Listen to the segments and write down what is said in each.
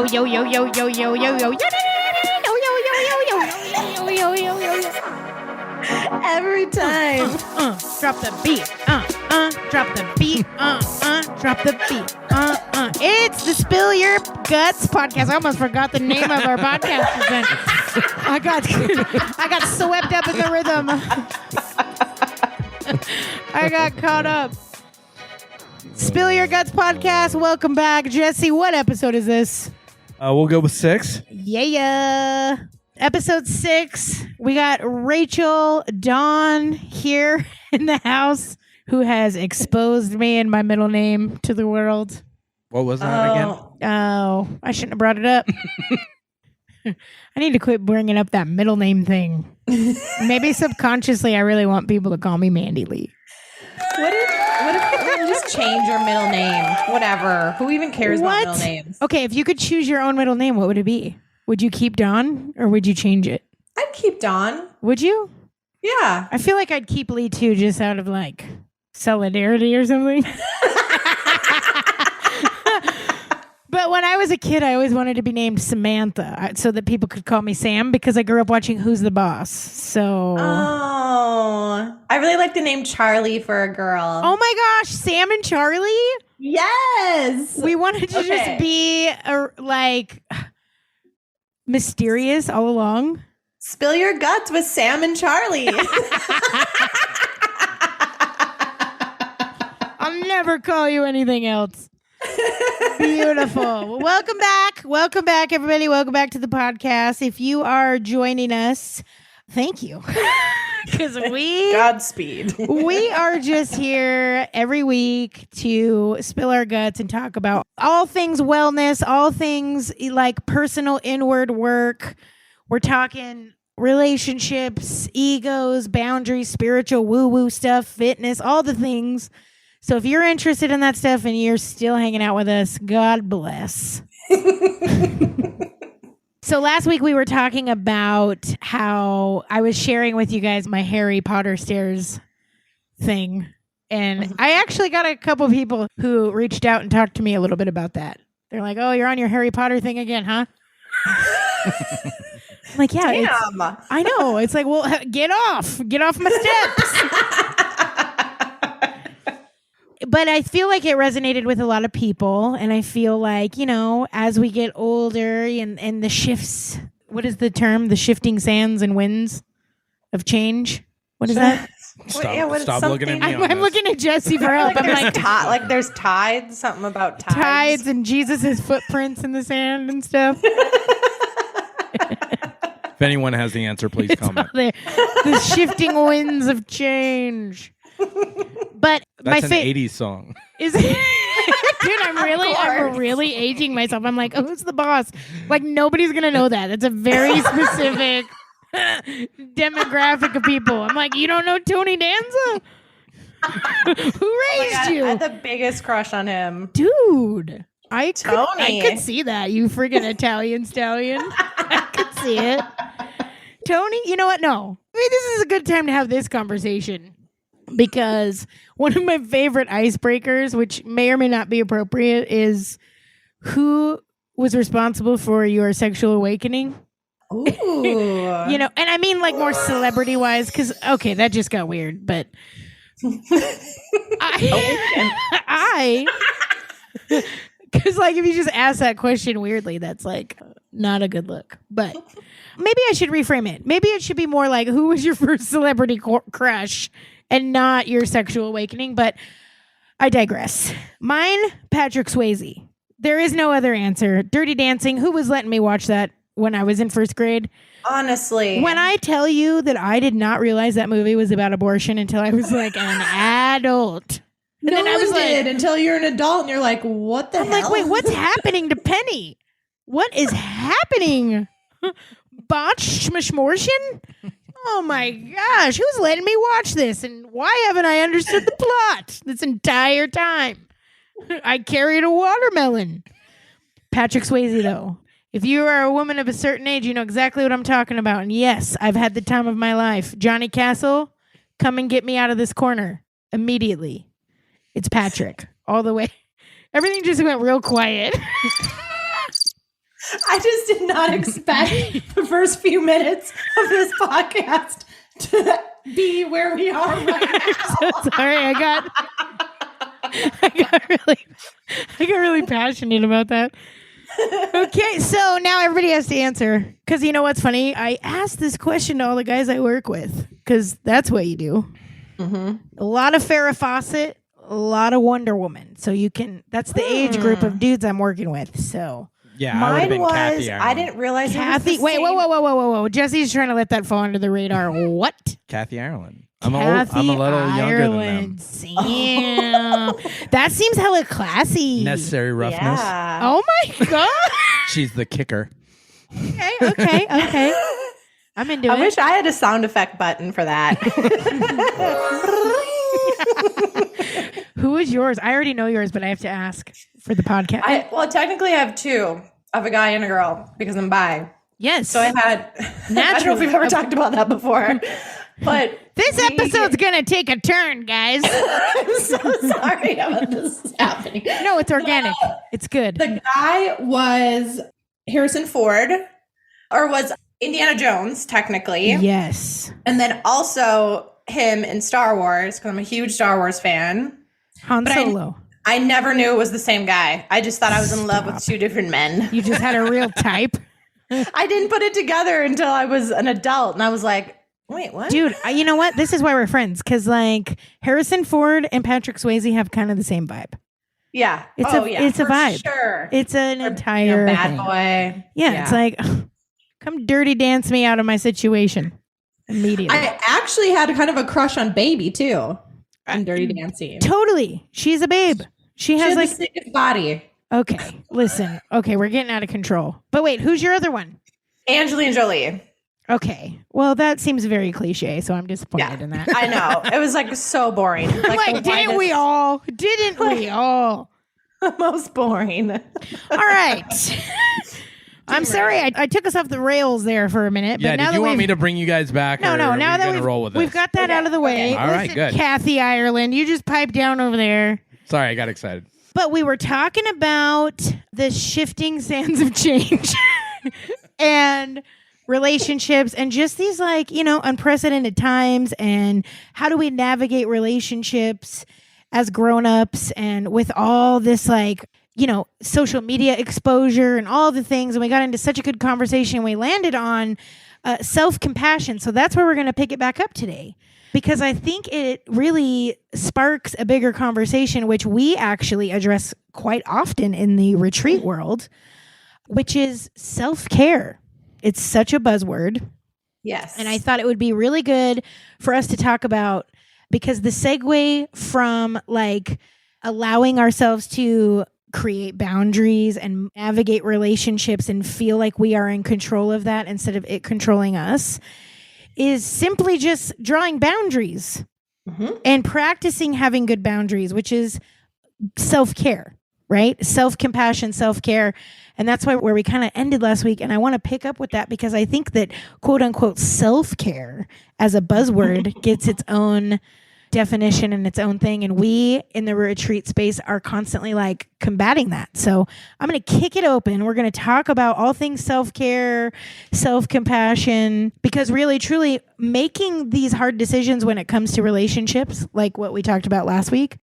yo yo yo yo yo yo yo yo yo yo yo yo yo yo. Every time. Drop the beat. Drop the beat. Drop the beat. It's the Spill Your Guts podcast. I almost forgot the name of our podcast. I got swept up in the rhythm. I got caught up. Spill Your Guts podcast. Welcome back, Jesse. What episode is this? We'll go with 6. Yeah. Episode 6. We got Rachel Dawn here in the house who has exposed me and my middle name to the world. What was that again? Oh, I shouldn't have brought it up. I need to quit bringing up that middle name thing. Maybe subconsciously I really want people to call me Mandi Lee. What if you just change your middle name? Whatever. Who even cares about middle names? Okay, if you could choose your own middle name, what would it be? Would you keep Dawn or would you change it? I'd keep Dawn. Would you? Yeah. I feel like I'd keep Lee too, just out of like solidarity or something. But when I was a kid, I always wanted to be named Samantha so that people could call me Sam because I grew up watching Who's the Boss. So. Oh, I really like the name Charlie for a girl. Oh my gosh, Sam and Charlie? Yes. We wanted to just be like mysterious all along. Spill your guts with Sam and Charlie. I'll never call you anything else. Beautiful. Welcome back. Welcome back, everybody. Welcome back to the podcast. If you are joining us, thank you. Because Godspeed. We are just here every week to spill our guts and talk about all things wellness, all things like personal inward work. We're talking relationships, egos, boundaries, spiritual woo-woo stuff, fitness, all the things. So if you're interested in that stuff and you're still hanging out with us, God bless. So last week we were talking about how I was sharing with you guys my Harry Potter stairs thing. And I actually got a couple of people who reached out and talked to me a little bit about that. They're like, oh, you're on your Harry Potter thing again, huh? I'm like, yeah. Damn. I know. It's like, well, get off my steps. But I feel like it resonated with a lot of people. And I feel like, you know, as we get older and the shifts, what is the term? The shifting sands and winds of change. What is that? Stop looking at me. I'm looking at Jesse for help. I'm like, there's tides, something about tides. Tides and Jesus' footprints in the sand and stuff. If anyone has the answer, please comment. The shifting winds of change. But that's an 80s song. Is it? Dude, I'm really aging myself. I'm like, oh, who's the boss? Like, nobody's gonna know that. It's a very specific demographic of people. I'm like, you don't know Tony Danza? Who raised you? I had the biggest crush on him. Dude. I could see that, you friggin' Italian stallion. I could see it. Tony, you know what? No. Maybe this is a good time to have this conversation. Because one of my favorite icebreakers, which may or may not be appropriate, is who was responsible for your sexual awakening? Ooh. You know, and I mean like more celebrity-wise, because, okay, that just got weird, but because like if you just ask that question weirdly, that's like not a good look. But maybe I should reframe it. Maybe it should be more like, who was your first celebrity crush? And not your sexual awakening, but I digress. Mine, Patrick Swayze. There is no other answer. Dirty Dancing. Who was letting me watch that when I was in first grade? Honestly. When I tell you that I did not realize that movie was about abortion until I was like an adult. And then I was like, until you're an adult and you're like, what the hell? I'm like, wait, what's happening to Penny? What is happening? Botched Mishmortion? Oh my gosh, who's letting me watch this? And why haven't I understood the plot this entire time? I carried a watermelon. Patrick Swayze, though. If you are a woman of a certain age, you know exactly what I'm talking about. And yes, I've had the time of my life. Johnny Castle, come and get me out of this corner immediately. It's Patrick all the way. Everything just went real quiet. I just did not expect the first few minutes of this podcast to be where we are right now. So sorry, I got really passionate about that. Okay, so now everybody has to answer. Because you know what's funny? I asked this question to all the guys I work with. Because that's what you do. Mm-hmm. A lot of Farrah Fawcett, a lot of Wonder Woman. So you can, that's the age group of dudes I'm working with. So Yeah, I would have been Kathy I didn't realize Kathy. it was the Wait, same. whoa. Jesse's trying to let that fall under the radar. What? Kathy Ireland. I'm Kathy a little younger than them. Ireland. Damn. That seems hella classy. Necessary roughness. Yeah. Oh my god. She's The kicker. Okay. I'm into it. I wish I had a sound effect button for that. Who is yours? I already know yours, but I have to ask for the podcast. Well, technically I have two. I have a guy and a girl because I'm bi. Yes. So I had, I don't know if we've ever talked about that before, but this episode's going to take a turn, guys. I'm so sorry about this happening. No, it's organic. It's good. The guy was Harrison Ford, or was Indiana Jones, technically. Yes. And then also him in Star Wars, because I'm a huge Star Wars fan. Han Solo. I never knew it was the same guy. I just thought I was in love with two different men. You just had a real type. I didn't put it together until I was an adult, and I was like, wait, what? Dude, you know what? This is why we're friends, because like Harrison Ford and Patrick Swayze have kind of the same vibe. Yeah. It's a vibe. Sure. It's an entire bad thing. boy. Yeah, it's like, come dirty dance me out of my situation immediately. I actually had kind of a crush on Baby too. On Dirty Dancing. Totally. She's a babe. She has the like sickest body. Okay, listen. Okay, we're getting out of control. But wait, who's your other one? Angelina Jolie. Okay. Well, that seems very cliche, so I'm disappointed in that. I know. It was like so boring. Like didn't we all? Didn't we all? The most boring. All right. I'm sorry I took us off the rails there for a minute. Yeah, but now did that you want me to bring you guys back? No. Now that we've got that out of the way. All right, Listen, good. Kathy Ireland, you just piped down over there. Sorry, I got excited. But we were talking about the shifting sands of change and relationships and just these like, unprecedented times and how do we navigate relationships as grown-ups and with all this like, social media exposure and all the things. And we got into such a good conversation. We landed on self-compassion. So that's where we're going to pick it back up today. Because I think it really sparks a bigger conversation, which we actually address quite often in the retreat world, which is self-care. It's such a buzzword. Yes. And I thought it would be really good for us to talk about because the segue from like allowing ourselves to create boundaries and navigate relationships and feel like we are in control of that instead of it controlling us is simply just drawing boundaries and practicing having good boundaries, which is self-care, right? Self-compassion, self-care. And that's where we kind of ended last week. And I want to pick up with that because I think that quote unquote self-care as a buzzword gets its own definition and its own thing. And we in the retreat space are constantly like combating that. So I'm going to kick it open. We're going to talk about all things self-care, self-compassion, because really, truly making these hard decisions when it comes to relationships, like what we talked about last week,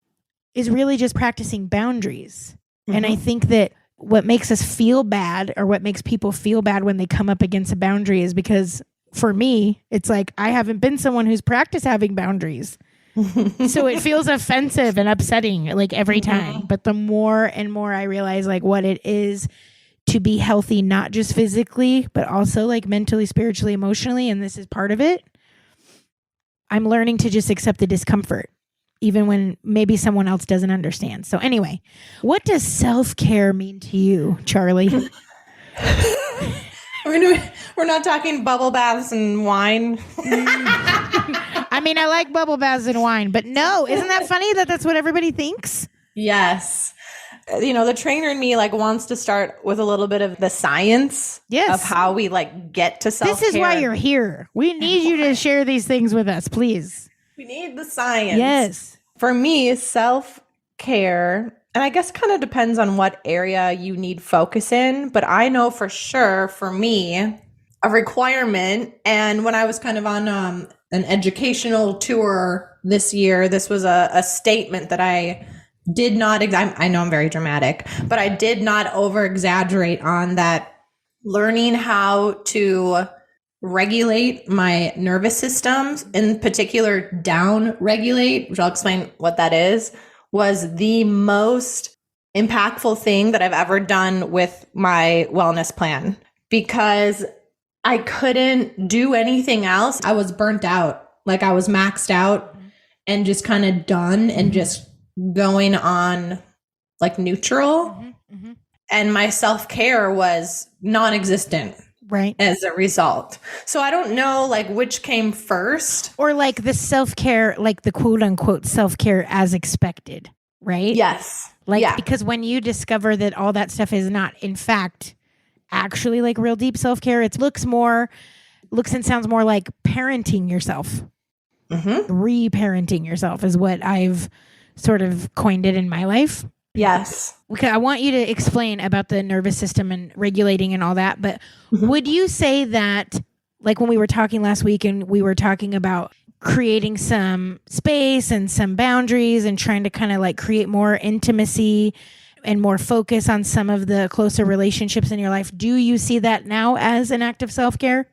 is really just practicing boundaries. And I think that what makes us feel bad or what makes people feel bad when they come up against a boundary is because for me, it's like, I haven't been someone who's practiced having boundaries. So it feels offensive and upsetting like every time. But the more and more I realize like what it is to be healthy, not just physically, but also like mentally, spiritually, emotionally. And this is part of it. I'm learning to just accept the discomfort, even when maybe someone else doesn't understand. So anyway, what does self-care mean to you, Charlie? We're not talking bubble baths and wine. I mean, I like bubble baths and wine, but no, isn't that funny that that's what everybody thinks? Yes. The trainer in me like wants to start with a little bit of the science of how we like get to self-care. This is why you're here. We need you to share these things with us, please. We need the science. Yes. For me, self-care And I guess kind of depends on what area you need focus in. But I know for sure, for me, a requirement. And when I was kind of on an educational tour this year, this was a statement that I did not, I know I'm very dramatic, but I did not over exaggerate on that. Learning how to regulate my nervous system, in particular down regulate, which I'll explain what that is, was the most impactful thing that I've ever done with my wellness plan, because I couldn't do anything else. I was burnt out. Like I was maxed out and just kind of done and just going on like neutral. And my self-care was non-existent. Right. As a result. So I don't know like which came first. Or like the self-care, like the quote unquote self-care as expected, right? Yes. Like, because when you discover that all that stuff is not, in fact, actually like real deep self-care, it looks and sounds more like parenting yourself. Reparenting yourself is what I've sort of coined it in my life. Yes. Okay, I want you to explain about the nervous system and regulating and all that. But would you say that, like when we were talking last week and we were talking about creating some space and some boundaries and trying to kind of like create more intimacy and more focus on some of the closer relationships in your life, do you see that now as an act of self-care?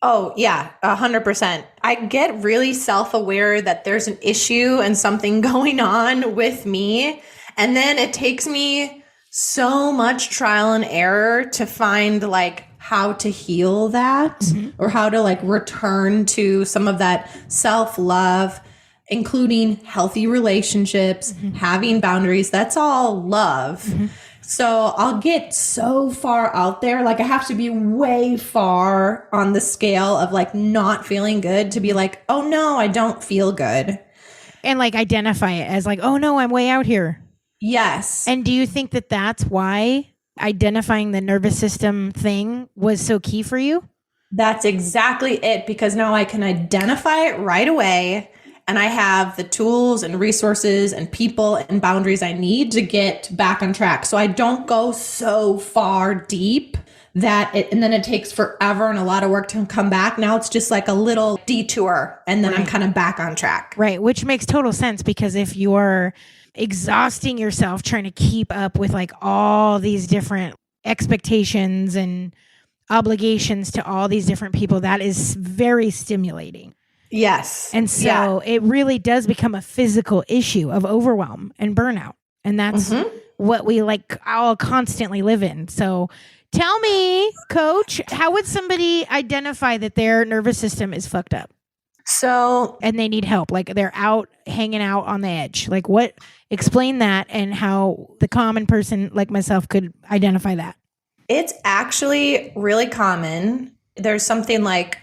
Oh, yeah, 100%. I get really self-aware that there's an issue and something going on with me. And then it takes me so much trial and error to find like how to heal that or how to like return to some of that self-love, including healthy relationships, having boundaries. That's all love. So I'll get so far out there. Like I have to be way far on the scale of like not feeling good to be like, oh no, I don't feel good. And like identify it as like, oh no, I'm way out here. Yes. And do you think that that's why identifying the nervous system thing was so key for you? That's exactly it, because now I can identify it right away and I have the tools and resources and people and boundaries I need to get back on track. So I don't go so far deep and then it takes forever and a lot of work to come back. Now it's just like a little detour and then I'm kind of back on track. Right. Which makes total sense, because if you're exhausting yourself trying to keep up with like all these different expectations and obligations to all these different people, that is very stimulating. Yes. And so it really does become a physical issue of overwhelm and burnout. And that's what we like all constantly live in. So tell me, Coach, how would somebody identify that their nervous system is fucked up? So, and they need help, like they're out hanging out on the edge. Like what, explain that and how the common person like myself could identify that. It's actually really common. There's something like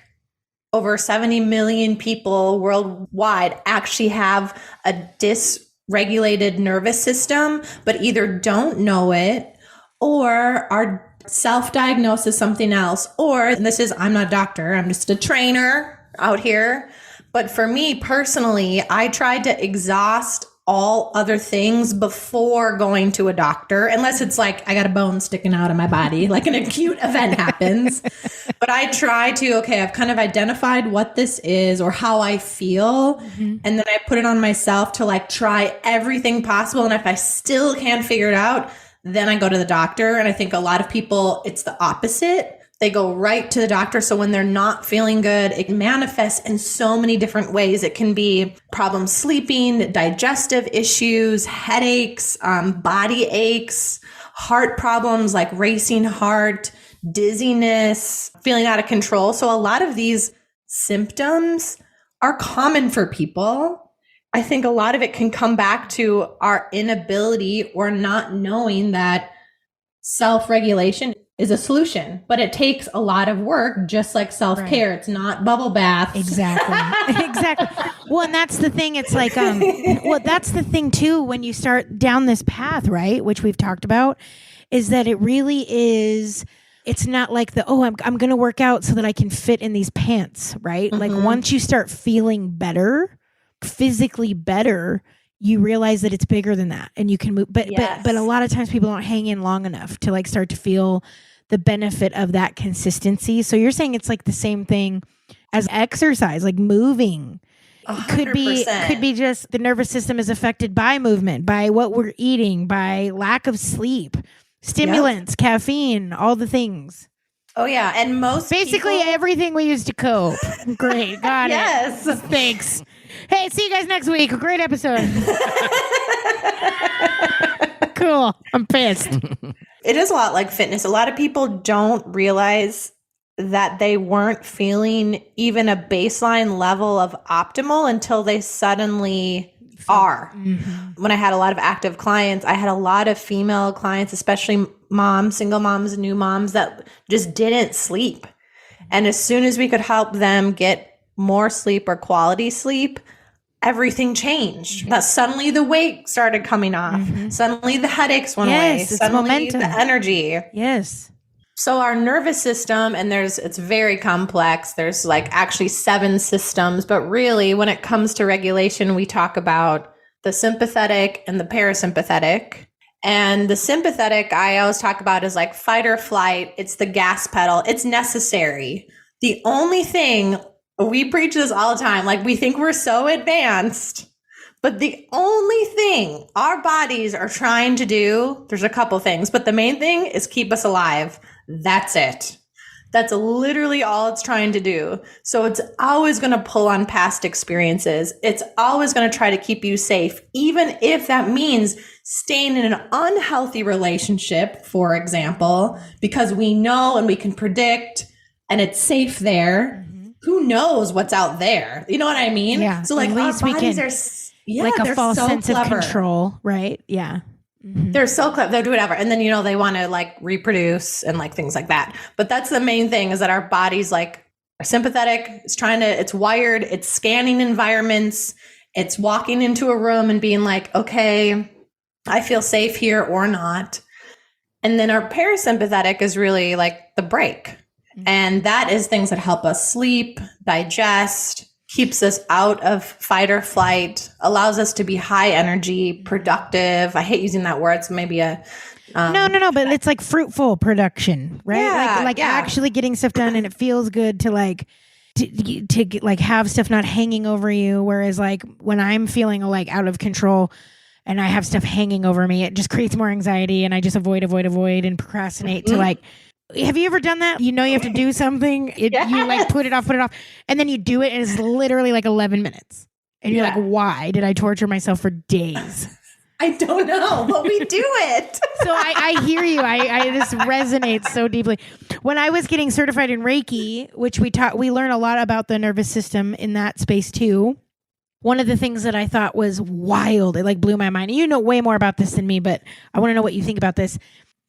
over 70 million people worldwide actually have a dysregulated nervous system, but either don't know it or are self-diagnosed as something else. Or, and this is, I'm not a doctor, I'm just a trainer out here. But for me personally, I tried to exhaust all other things before going to a doctor, unless it's like I got a bone sticking out of my body, like an acute event happens. But I try to, okay, I've kind of identified what this is or how I feel. And then I put it on myself to like try everything possible. And if I still can't figure it out, then I go to the doctor. And I think a lot of people, it's the opposite. They go right to the doctor. So when they're not feeling good, it manifests in so many different ways. It can be problems sleeping, digestive issues, headaches, body aches, heart problems like racing heart, dizziness, feeling out of control. So a lot of these symptoms are common for people. I think a lot of it can come back to our inability or not knowing that self-regulation is a solution, but it takes a lot of work, just like self-care. Right. It's not bubble baths. Exactly. Exactly. Well, and that's the thing. It's like, well, that's the thing too, when you start down this path, right? Which we've talked about, is that it really is, it's not like I'm going to work out so that I can fit in these pants, right? Like once you start feeling better, physically better, you realize that it's bigger than that and you can move. But Yes. a lot of times people don't hang in long enough to like start to feel the benefit of that consistency. So you're saying it's like the same thing as exercise, like moving. Could be 100%. just the nervous system is affected by movement, by what we're eating, by lack of sleep, stimulants, caffeine, all the things. Oh yeah, and most Basically people- everything we use to cope. Great, got Yes. it. Thanks. Hey, see you guys next week. A great episode. Cool. I'm pissed. It is a lot like fitness. A lot of people don't realize that they weren't feeling even a baseline level of optimal until they suddenly are. When I had a lot of active clients, I had a lot of female clients, especially moms, single moms, new moms that just didn't sleep. And as soon as we could help them get more sleep or quality sleep, everything changed. Now, suddenly the weight started coming off. Suddenly the headaches went away. Yes, it's Suddenly momentum. the energy. Yes. So our nervous system, and it's very complex. There's like actually 7 systems, but really when it comes to regulation, we talk about the sympathetic and the parasympathetic. And the sympathetic, I always talk about is like fight or flight. It's the gas pedal. It's necessary. The only thing, we preach this all the time, like we think we're so advanced, but the only thing our bodies are trying to do, there's a couple things, but the main thing is keep us alive. That's it. That's literally all it's trying to do. So it's always going to pull on past experiences. It's always going to try to keep you safe, even if that means staying in an unhealthy relationship, for example, because we know and we can predict and it's safe there. Who knows what's out there? You know what I mean? Yeah. So like At least our we bodies can- are like a they're false so sense clever. of control, right? Yeah. They're so clever. They'll do whatever. And then, they want to like reproduce and like things like that. But that's the main thing is that our bodies like are sympathetic. It's wired. It's scanning environments. It's walking into a room and being like, okay, I feel safe here or not. And then our parasympathetic is really like the break. And that is things that help us sleep, digest, keeps us out of fight or flight, allows us to be high energy, productive. I hate using that word. It's maybe a No, but it's like fruitful production, right? Yeah, like yeah. actually getting stuff done, and it feels good to like to get, like have stuff not hanging over you. Whereas like when I'm feeling like out of control and I have stuff hanging over me, it just creates more anxiety, and I just avoid and procrastinate to like. Have you ever done that? You have to do something. You like put it off, and then you do it, and it's literally like 11 minutes. And you're like, why did I torture myself for days? I don't know, but we do it. So I hear you. I this resonates so deeply. When I was getting certified in Reiki, which we learn a lot about the nervous system in that space too. One of the things that I thought was wild, it like blew my mind. You know way more about this than me, but I want to know what you think about this.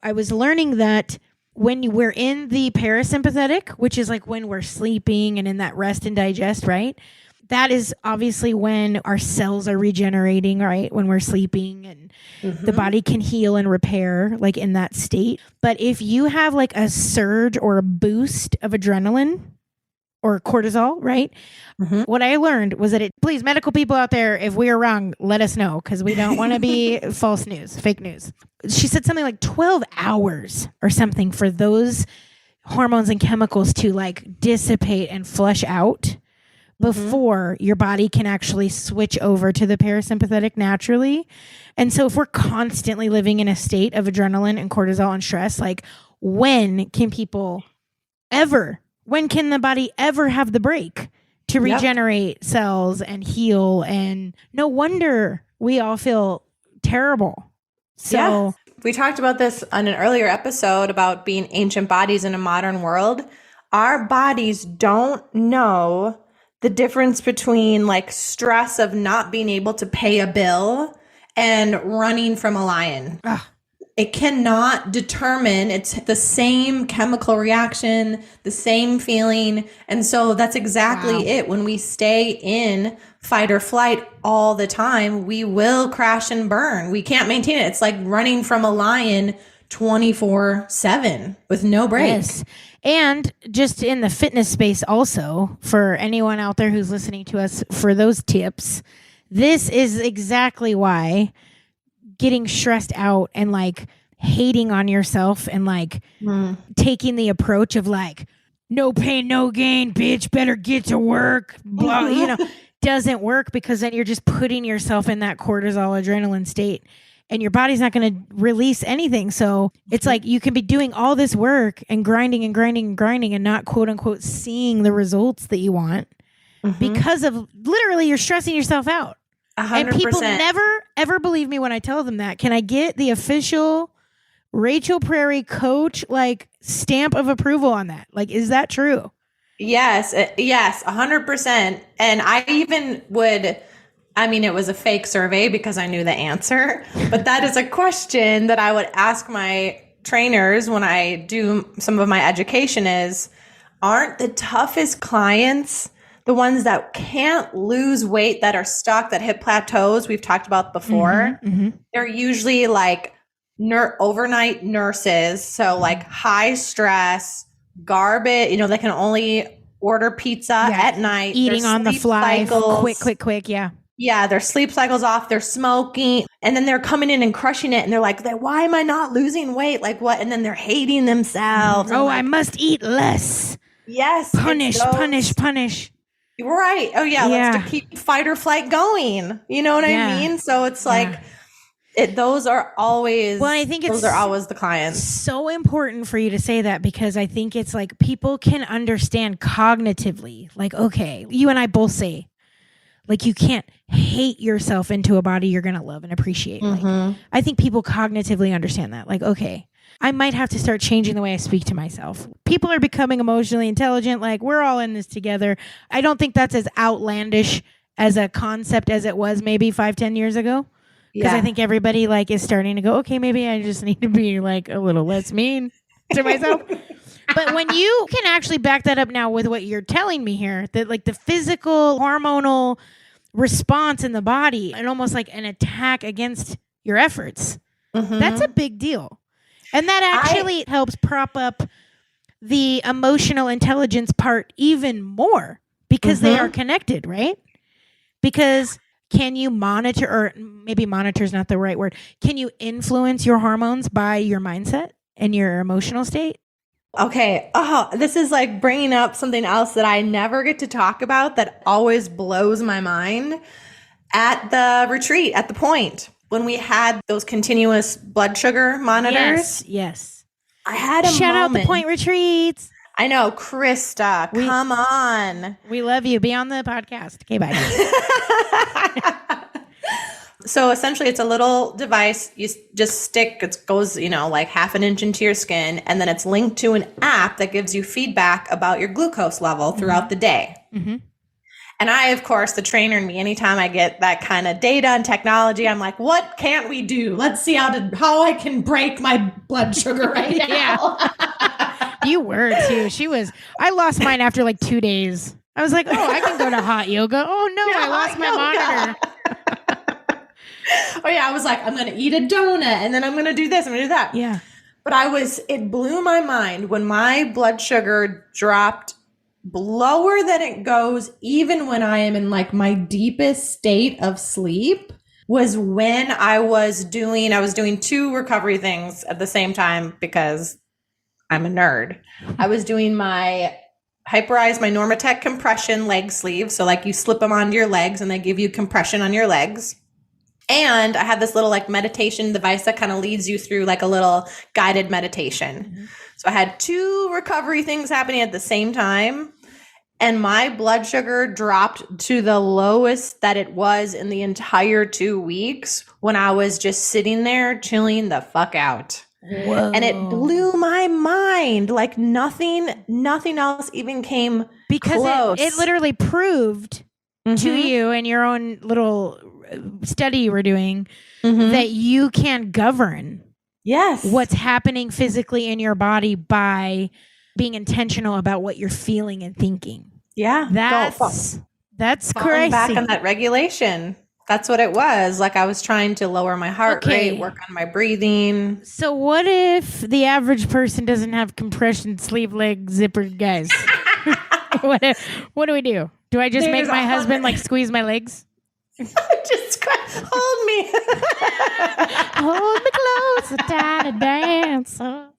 I was learning that when we're in the parasympathetic, which is like when we're sleeping and in that rest and digest, right? That is obviously when our cells are regenerating, right? When we're sleeping and the body can heal and repair like in that state. But if you have like a surge or a boost of adrenaline or cortisol, right? What I learned was that please, medical people out there, if we are wrong, let us know, because we don't want to be false news, fake news. She said something like 12 hours or something for those hormones and chemicals to like dissipate and flush out before your body can actually switch over to the parasympathetic naturally. And so if we're constantly living in a state of adrenaline and cortisol and stress, like when can the body ever have the break to regenerate cells and heal? And no wonder we all feel terrible. So we talked about this on an earlier episode about being ancient bodies in a modern world. Our bodies don't know the difference between like stress of not being able to pay a bill and running from a lion. It cannot determine. It's the same chemical reaction, the same feeling. And so that's exactly it. When we stay in fight or flight all the time, we will crash and burn. We can't maintain it. It's like running from a lion 24/7 with no break. Yes. And just in the fitness space also, for anyone out there who's listening to us, for those tips, This is exactly why getting stressed out and like hating on yourself and like taking the approach of like, no pain, no gain, bitch, better get to work, blah, doesn't work, because then you're just putting yourself in that cortisol adrenaline state and your body's not going to release anything. So it's like you can be doing all this work and grinding and grinding and grinding and not quote unquote seeing the results that you want because of literally you're stressing yourself out. 100%. And people never ever believe me when I tell them that. Can I get the official Rachel Prairie coach like stamp of approval on that? Like, is that true? Yes, 100%. And I even would, I mean, it was a fake survey because I knew the answer, but that is a question that I would ask my trainers when I do some of my education is, aren't the toughest clients the ones that can't lose weight, that are stuck, that hit plateaus we've talked about before? They're usually like overnight nurses. So like high stress, garbage, they can only order pizza at night. Eating on the fly, quick. Yeah. Yeah. Their sleep cycle's off. They're smoking. And then they're coming in and crushing it. And they're like, why am I not losing weight? Like what? And then they're hating themselves. Oh, I must eat less. Yes. Punish. Right. Oh yeah. Let's to keep fight or flight going. You know what I mean? So it's like, those are always, well, I think those are always the clients. So important for you to say that, because I think it's like people can understand cognitively, like, okay, you and I both say, like, you can't hate yourself into a body you're going to love and appreciate. Like, I think people cognitively understand that. Like, okay, I might have to start changing the way I speak to myself. People are becoming emotionally intelligent. Like, we're all in this together. I don't think that's as outlandish as a concept as it was maybe 5-10 years ago. Because I think everybody like is starting to go, okay, maybe I just need to be like a little less mean to myself. But when you can actually back that up now with what you're telling me here, that like the physical hormonal response in the body and almost like an attack against your efforts, that's a big deal. And that actually helps prop up the emotional intelligence part even more because they are connected, right? Because can you monitor, or maybe monitor is not the right word, can you influence your hormones by your mindset and your emotional state? Okay. Oh, this is like bringing up something else that I never get to talk about that always blows my mind. At the retreat, at the point, when we had those continuous blood sugar monitors. Yes. I had a Shout out moment. the point retreats. I know. Krista, come on. We love you. Be on the podcast. Okay, bye. So essentially it's a little device you just stick, it goes, like half an inch into your skin, and then it's linked to an app that gives you feedback about your glucose level throughout the day. And I, of course, the trainer in me, anytime I get that kind of data and technology, I'm like, what can't we do? Let's see how I can break my blood sugar right now. You were too. I lost mine after like 2 days. I was like, I can go to hot yoga. Oh no, I lost my monitor. Oh yeah, I was like, I'm going to eat a donut and then I'm going to do this, I'm going to do that. Yeah. But it blew my mind when my blood sugar dropped lower than it goes, even when I am in like my deepest state of sleep, was when I was doing 2 recovery things at the same time because I'm a nerd. I was doing my Hyperize, my Normatec compression leg sleeve. So like you slip them onto your legs and they give you compression on your legs. And I had this little like meditation device that kind of leads you through like a little guided meditation. So I had 2 recovery things happening at the same time. And my blood sugar dropped to the lowest that it was in the entire 2 weeks when I was just sitting there chilling the fuck out. Whoa. And it blew my mind. Like nothing else even came close. It literally proved to you in your own little study you were doing that you can govern what's happening physically in your body by being intentional about what you're feeling and thinking. Yeah. That's crazy. Back on that regulation. That's what it was. Like I was trying to lower my heart rate, work on my breathing. So what if the average person doesn't have compression sleeve leg zippered guys? What do we do? Do I just make my husband like squeeze my legs? Just hold me. Hold me close, a tiny dancer.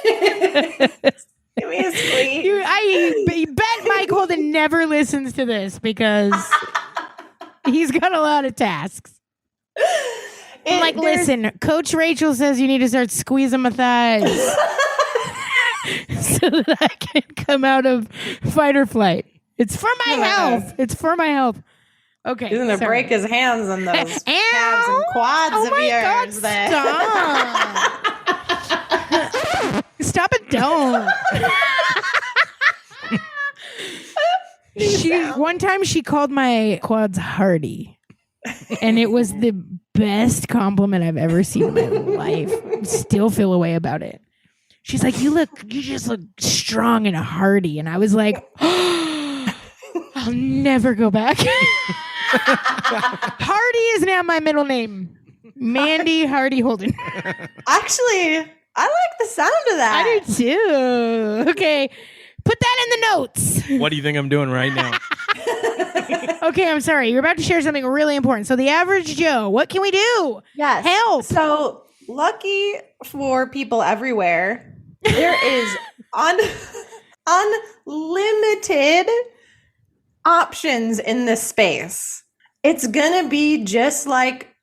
Give me a squeeze. I bet Mike Holden never listens to this because he's got a lot of tasks. I'm like, listen, Coach Rachel says you need to start squeezing my thighs so that I can come out of fight or flight. It's for my health. It's for my health. Okay. He's going to break his hands on those calves and quads of yours. Stop it, don't. One time she called my quads hardy. And it was the best compliment I've ever seen in my life. Still feel a way about it. She's like, you just look strong and hardy. And I was like, oh, I'll never go back. Hardy is now my middle name. Mandi Hardy Holden. Actually, I like the sound of that. I do too. Okay. Put that in the notes. What do you think I'm doing right now? Okay, I'm sorry. You're about to share something really important. So the average Joe, what can we do? Yes. Help. So lucky for people everywhere, there is unlimited options in this space. It's going to be just like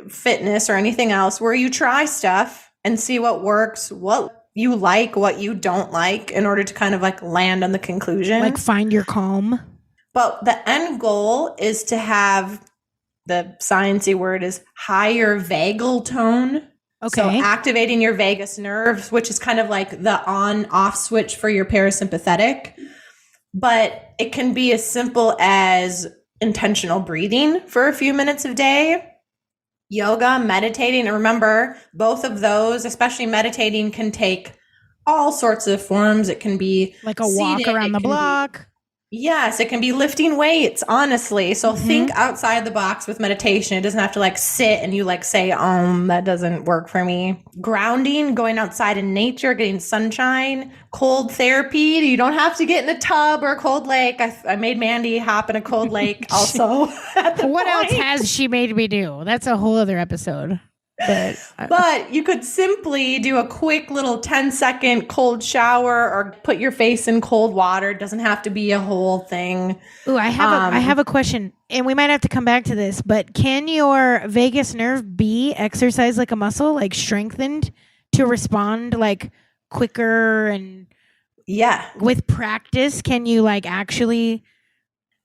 fitness or anything else where you try stuff and see what works, what you like, what you don't like in order to kind of like land on the conclusion. Like find your calm. But the end goal is to have, the sciencey word is higher vagal tone. Okay. So activating your vagus nerves, which is kind of like the on-off switch for your parasympathetic. But it can be as simple as intentional breathing for a few minutes a day, yoga, meditating. And remember, both of those, especially meditating, can take all sorts of forms. It can be like a walk around the block. Yes, it can be lifting weights, honestly. So think outside the box with meditation. It doesn't have to like sit and you like say, that doesn't work for me. Grounding, going outside in nature, getting sunshine, cold therapy. You don't have to get in a tub or a cold lake. I made Mandi hop in a cold lake also. What else has she made me do? That's a whole other episode. But you could simply do a quick little 10-second cold shower or put your face in cold water. It doesn't have to be a whole thing. Ooh, I have a question, and we might have to come back to this, but can your vagus nerve be exercised like a muscle, like strengthened to respond like quicker and with practice? Can you like actually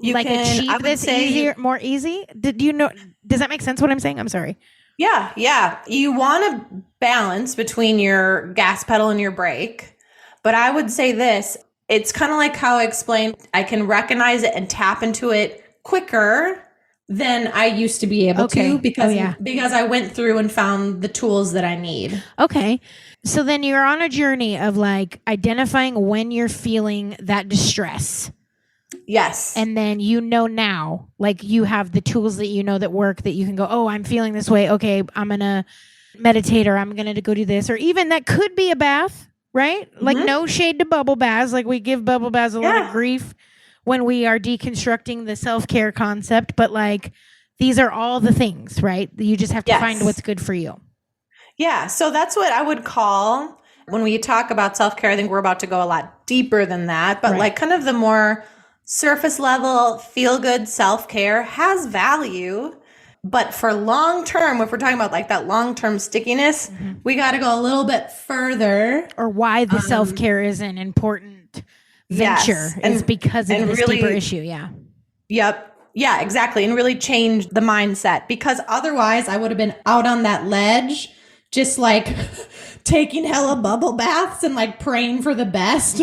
achieve this more easy? Does that make sense what I'm saying? I'm sorry. Yeah. You want to balance between your gas pedal and your brake. But I would say this, it's kind of like how I explained, I can recognize it and tap into it quicker than I used to be able to because I went through and found the tools that I need. Okay. So then you're on a journey of like identifying when you're feeling that distress. Yes. And then now, like you have the tools that that work, that you can go, oh, I'm feeling this way. Okay, I'm going to meditate, or I'm going to go do this. Or even that could be a bath, right? Like no shade to bubble baths. Like we give bubble baths a lot of grief when we are deconstructing the self-care concept. But like these are all the things, right? You just have to find what's good for you. Yeah. So that's what I would call, when we talk about self-care, I think we're about to go a lot deeper than that. But like kind of the more surface level, feel good self-care has value. But for long term, if we're talking about like that long term stickiness, we got to go a little bit further. Or why the self-care is an important venture is because of this deeper issue. Yeah. Yep. Yeah, exactly. And really change the mindset, because otherwise I would have been out on that ledge, just like taking hella bubble baths and like praying for the best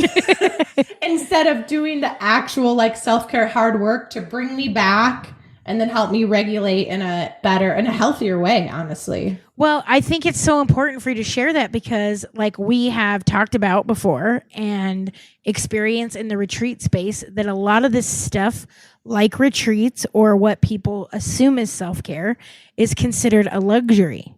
instead of doing the actual like self-care hard work to bring me back and then help me regulate in a better and a healthier way, honestly. Well, I think it's so important for you to share that, because like we have talked about before and experience in the retreat space, that a lot of this stuff like retreats or what people assume is self-care is considered a luxury.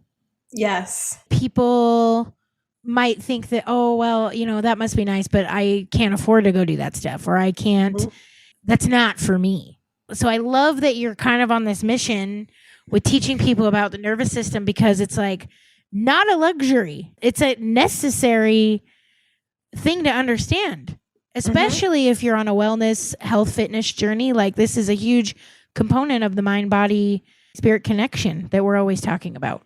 Yes. People might think that, oh, well, that must be nice, but I can't afford to go do that stuff, or I can't, that's not for me. So I love that you're kind of on this mission with teaching people about the nervous system, because it's like not a luxury. It's a necessary thing to understand, especially if you're on a wellness, health, fitness journey. Like, this is a huge component of the mind, body, spirit connection that we're always talking about.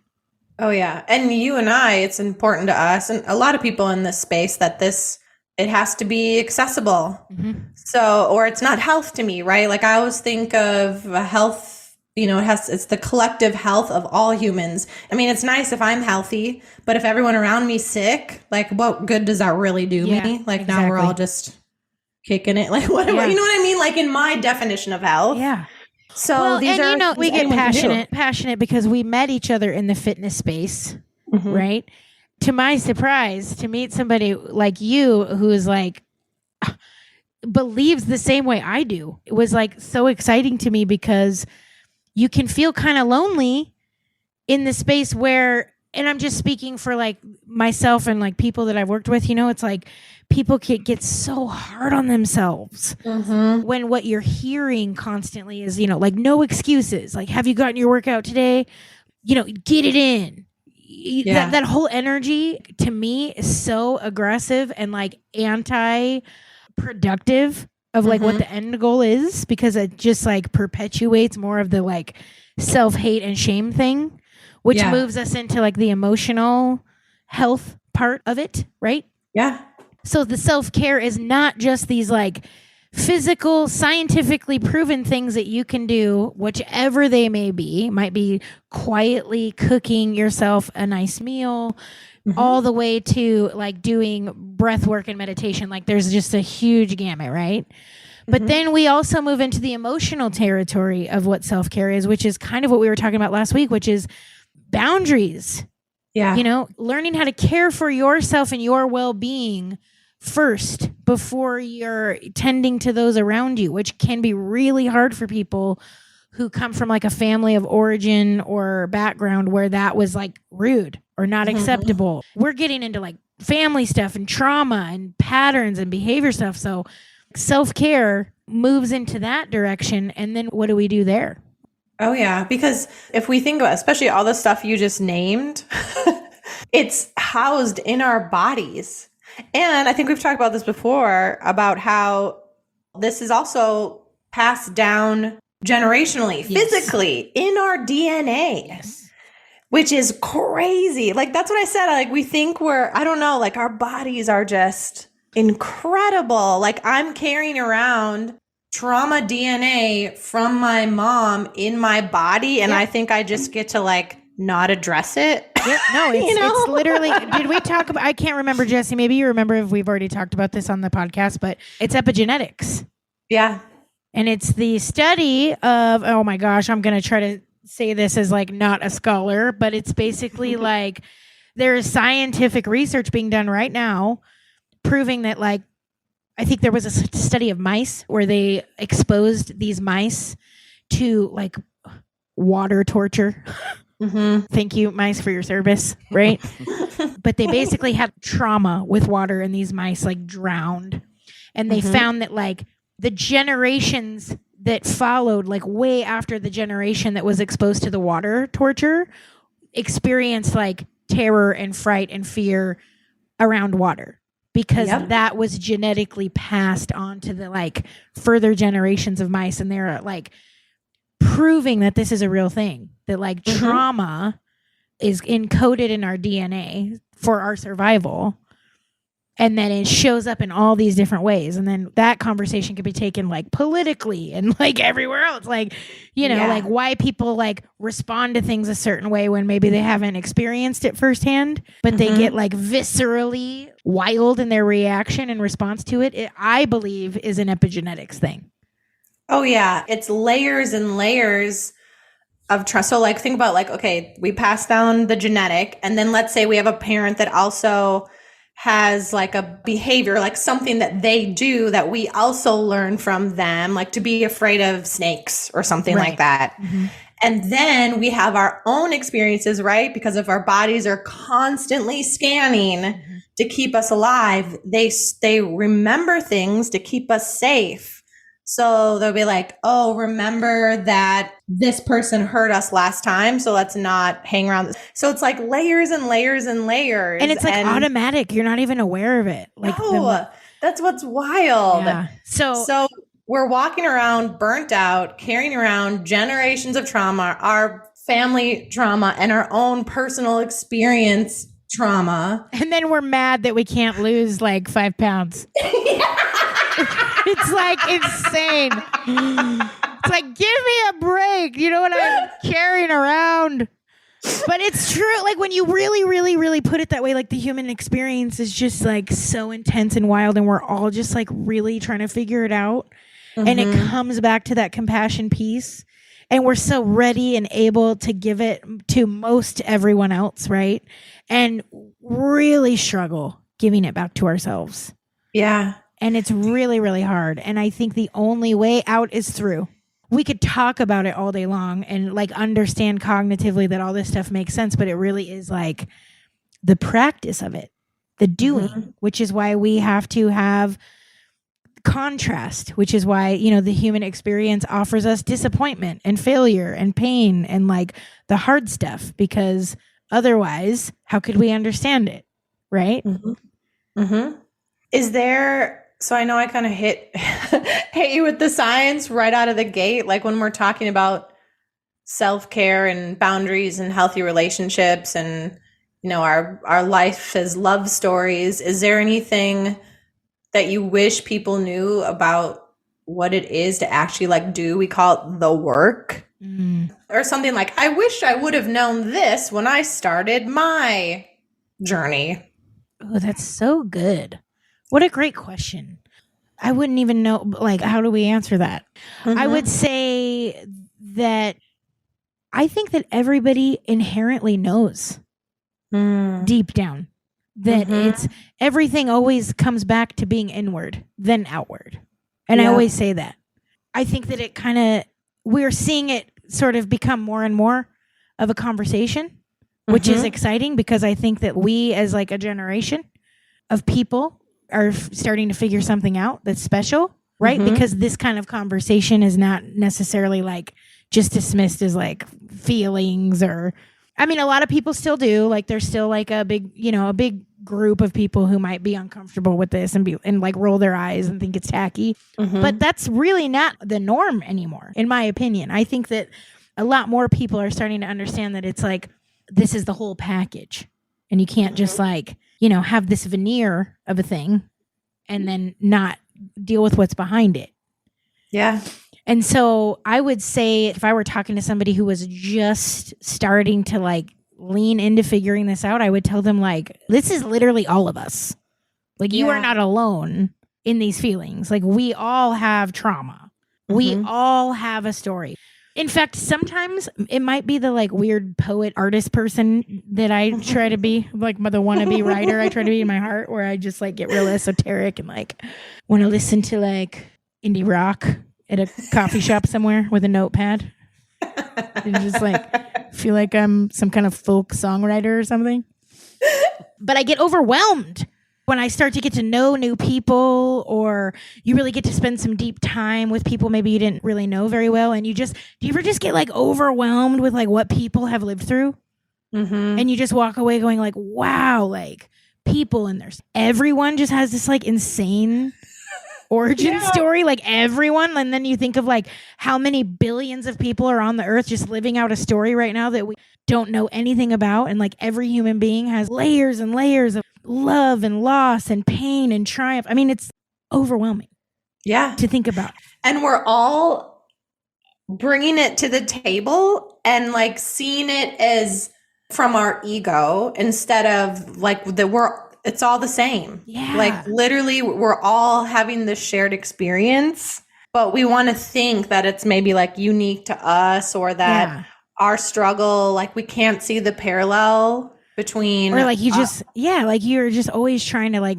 Oh, yeah. And you and I, it's important to us and a lot of people in this space that it has to be accessible. So, or it's not health to me, right? Like, I always think of health, it's the collective health of all humans. I mean, it's nice if I'm healthy, but if everyone around me's sick, like, what good does that really do me? Like, now we're all just kicking it. Like, whatever, you know what I mean? Like, in my definition of health. Yeah. So we get passionate because we met each other in the fitness space, right? To my surprise, to meet somebody like you who is like believes the same way I do, it was like so exciting to me, because you can feel kind of lonely in the space where, and I'm just speaking for like myself and like people that I've worked with, it's like people can get so hard on themselves when what you're hearing constantly is, like, no excuses. Like, have you gotten your workout today? Get it in. That whole energy to me is so aggressive and like anti-productive of like what the end goal is, because it just like perpetuates more of the like self-hate and shame thing, which moves us into like the emotional health part of it, right? Yeah. So the self-care is not just these like physical, scientifically proven things that you can do, whichever they may be. It might be quietly cooking yourself a nice meal, all the way to like doing breath work and meditation. Like, there's just a huge gamut, right? But then we also move into the emotional territory of what self-care is, which is kind of what we were talking about last week, which is boundaries. Yeah. Learning how to care for yourself and your well-being first before you're tending to those around you, which can be really hard for people who come from like a family of origin or background where that was like rude or not acceptable. We're getting into like family stuff and trauma and patterns and behavior stuff. So self-care moves into that direction. And then what do we do there? Oh, yeah. Because if we think about, especially all the stuff you just named, it's housed in our bodies. And I think we've talked about this before, about how this is also passed down generationally, physically, in our DNA, which is crazy. Like, that's what I said. Like, we think I don't know, like, our bodies are just incredible. Like, I'm carrying around trauma DNA from my mom in my body, and I think I just get to like not address it. Yeah, no, it's literally, did we talk about, I can't remember, Jesse, maybe you remember if we've already talked about this on the podcast, but it's epigenetics. Yeah. And it's the study of, oh my gosh, I'm going to try to say this as like not a scholar, but it's basically like there is scientific research being done right now proving that, like, I think there was a study of mice where they exposed these mice to like water torture. Thank you, mice, for your service, right? But they basically had trauma with water, and these mice like drowned. And they found that like the generations that followed, like way after the generation that was exposed to the water torture, experienced like terror and fright and fear around water, because that was genetically passed on to the like further generations of mice. And they're like proving that this is a real thing, that like trauma is encoded in our DNA for our survival. And then it shows up in all these different ways. And then that conversation could be taken like politically and like everywhere else. Like, you know, like why people like respond to things a certain way when maybe they haven't experienced it firsthand, but they get like viscerally wild in their reaction and response to it. It, I believe, is an epigenetics thing. Oh, yeah. It's layers and layers of trust. So like, think about like, okay, we pass down the genetic, and then let's say we have a parent that also has like a behavior, like something that they do that we also learn from them, like to be afraid of snakes or something like that. And then we have our own experiences, right? Because if our bodies are constantly scanning to keep us alive, they remember things to keep us safe. So they'll be like, oh, remember that this person hurt us last time, so let's not hang around. So it's like layers and layers and layers. And it's like automatic. You're not even aware of it. Like that's what's wild. Yeah. So we're walking around burnt out, carrying around generations of trauma, our family trauma, and our own personal experience trauma. And then we're mad that we can't lose like 5 pounds. It's like insane. It's like, give me a break. You know what I'm carrying around? But it's true. Like when you really, really, really put it that way, like the human experience is just like so intense and wild, and we're all just like really trying to figure it out. And it comes back to that compassion piece. And we're so ready and able to give it to most everyone else, right? And really struggle giving it back to ourselves. Yeah. And it's really, really hard. And I think the only way out is through. We could talk about it all day long and like understand cognitively that all this stuff makes sense, but it really is like the practice of it, the doing, which is why we have to have contrast, which is why, you know, the human experience offers us disappointment and failure and pain and like the hard stuff, because otherwise, how could we understand it? Right? Is there, so I know I kind of hit you with the science right out of the gate, like when we're talking about self-care and boundaries and healthy relationships and, you know, our life as love stories. Is there anything that you wish people knew about what it is to actually like do? We call it the work. Or something like, I wish I would have known this when I started my journey. Oh, that's so good. What a great question. I wouldn't even know, like, how do we answer that? I would say that I think that everybody inherently knows deep down that it's everything always comes back to being inward, then outward. And I always say that. I think that it kind of, we're seeing it sort of become more and more of a conversation, which is exciting, because I think that we as like a generation of people are starting to figure something out that's special, right? Because this kind of conversation is not necessarily like just dismissed as like feelings, or, I mean, a lot of people still do, like there's still like a big, you know, a big group of people who might be uncomfortable with this and like roll their eyes and think it's tacky. But that's really not the norm anymore, in my opinion. I think that a lot more people are starting to understand that it's like, this is the whole package. And you can't just like, you know, have this veneer of a thing and then not deal with what's behind it. Yeah. And so I would say, if I were talking to somebody who was just starting to like lean into figuring this out, I would tell them like, this is literally all of us. Like you are not alone in these feelings. Like we all have trauma. We all have a story. In fact, sometimes it might be the like weird poet artist person that I try to be, like the wannabe writer I try to be in my heart, where I just like get real esoteric and like want to listen to like indie rock at a coffee shop somewhere with a notepad and just like feel like I'm some kind of folk songwriter or something. But I get overwhelmed when I start to get to know new people, or you really get to spend some deep time with people maybe you didn't really know very well. And do you ever just get like overwhelmed with like what people have lived through? And you just walk away going like, wow, like people, and everyone just has this like insane origin story, like everyone. And then you think of like how many billions of people are on the earth just living out a story right now that we don't know anything about. And like every human being has layers and layers of love and loss and pain and triumph. I mean, it's overwhelming. Yeah. To think about. And we're all bringing it to the table and like seeing it as from our ego instead of like it's all the same. Yeah. Like literally we're all having this shared experience, but we want to think that it's maybe like unique to us, or that our struggle, like we can't see the parallel between, or like you just like you're just always trying to like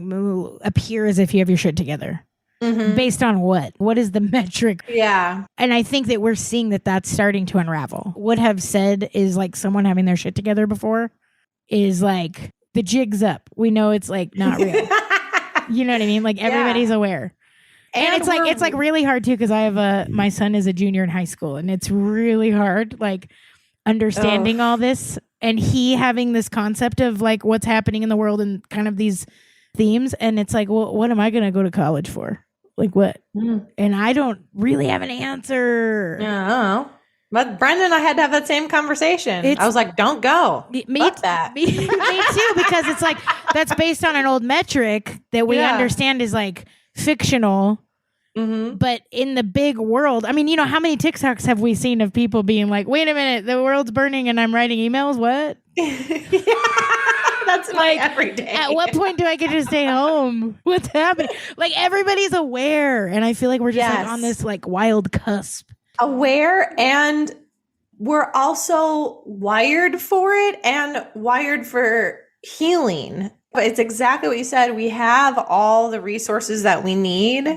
appear as if you have your shit together. Based on what is the metric? And I think that we're seeing that that's starting to unravel. Would have said is like someone having their shit together before is like the jig's up. We know it's like not real. You know what I mean? Like everybody's aware. And it's like really hard too, because I have my son is a junior in high school, and it's really hard like understanding all this, and he having this concept of like what's happening in the world and kind of these themes, and it's like, well, what am I going to go to college for? Like what? And I don't really have an answer. Yeah. But Brenda and I had to have that same conversation. I was like, don't go. Fuck that. Me too, because it's like, that's based on an old metric that we understand is like fictional. But in the big world, I mean, you know, how many TikToks have we seen of people being like, wait a minute, the world's burning and I'm writing emails? What? That's like every day. At what point do I get to stay home? What's happening? Like everybody's aware. And I feel like we're just like on this like wild cusp. Aware, and we're also wired for it and wired for healing. But it's exactly what you said. We have all the resources that we need.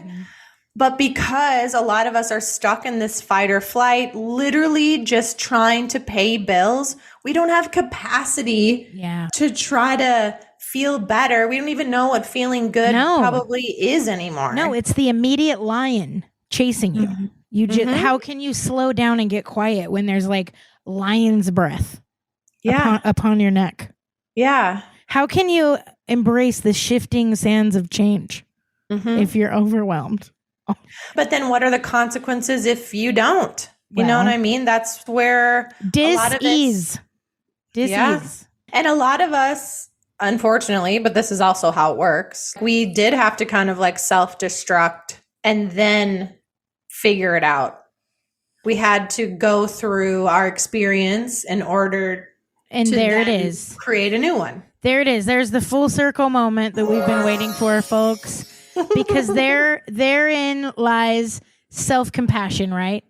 But because a lot of us are stuck in this fight or flight, literally just trying to pay bills, we don't have capacity to try to feel better. We don't even know what feeling good probably is anymore. No, it's the immediate lion chasing you. You just how can you slow down and get quiet when there's like lion's breath upon your neck? Yeah. How can you embrace the shifting sands of change if you're overwhelmed? But then what are the consequences if you don't? You know what I mean? That's where dis-ease. And a lot of us, unfortunately, but this is also how it works, we did have to kind of like self-destruct and then figure it out. We had to go through our experience in order to create a new one. There it is. There's the full circle moment that we've been waiting for, folks. Because therein lies self-compassion, right?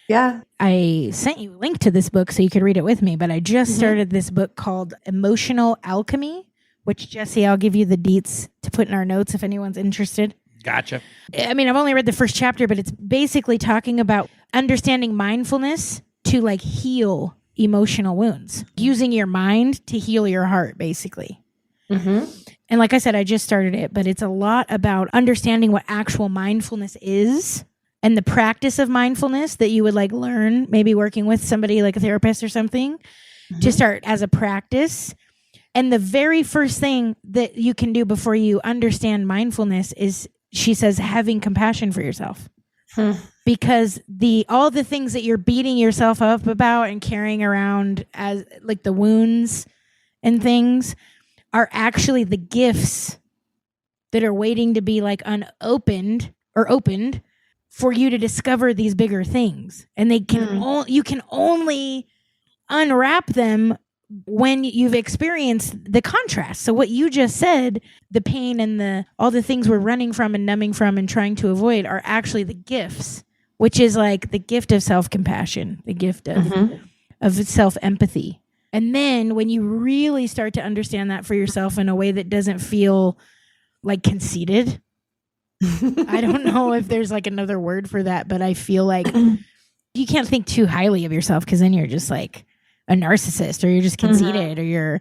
Yeah. I sent you a link to this book so you could read it with me, but I just started this book called Emotional Alchemy, which, Jesse, I'll give you the deets to put in our notes if anyone's interested. Gotcha. I mean, I've only read the first chapter, but it's basically talking about understanding mindfulness to like heal emotional wounds, using your mind to heal your heart, basically. And like I said, I just started it, but it's a lot about understanding what actual mindfulness is and the practice of mindfulness that you would like learn, maybe working with somebody like a therapist or something to start as a practice. And the very first thing that you can do before you understand mindfulness is, she says, having compassion for yourself. Because all the things that you're beating yourself up about and carrying around as like the wounds and things are actually the gifts that are waiting to be like unopened or opened for you to discover these bigger things. And they can you can only unwrap them when you've experienced the contrast. So what you just said, the pain and all the things we're running from and numbing from and trying to avoid are actually the gifts, which is like the gift of self-compassion, the gift of self-empathy. And then when you really start to understand that for yourself in a way that doesn't feel like conceited, I don't know if there's like another word for that, but I feel like you can't think too highly of yourself, because then you're just like a narcissist, or you're just conceited, or you're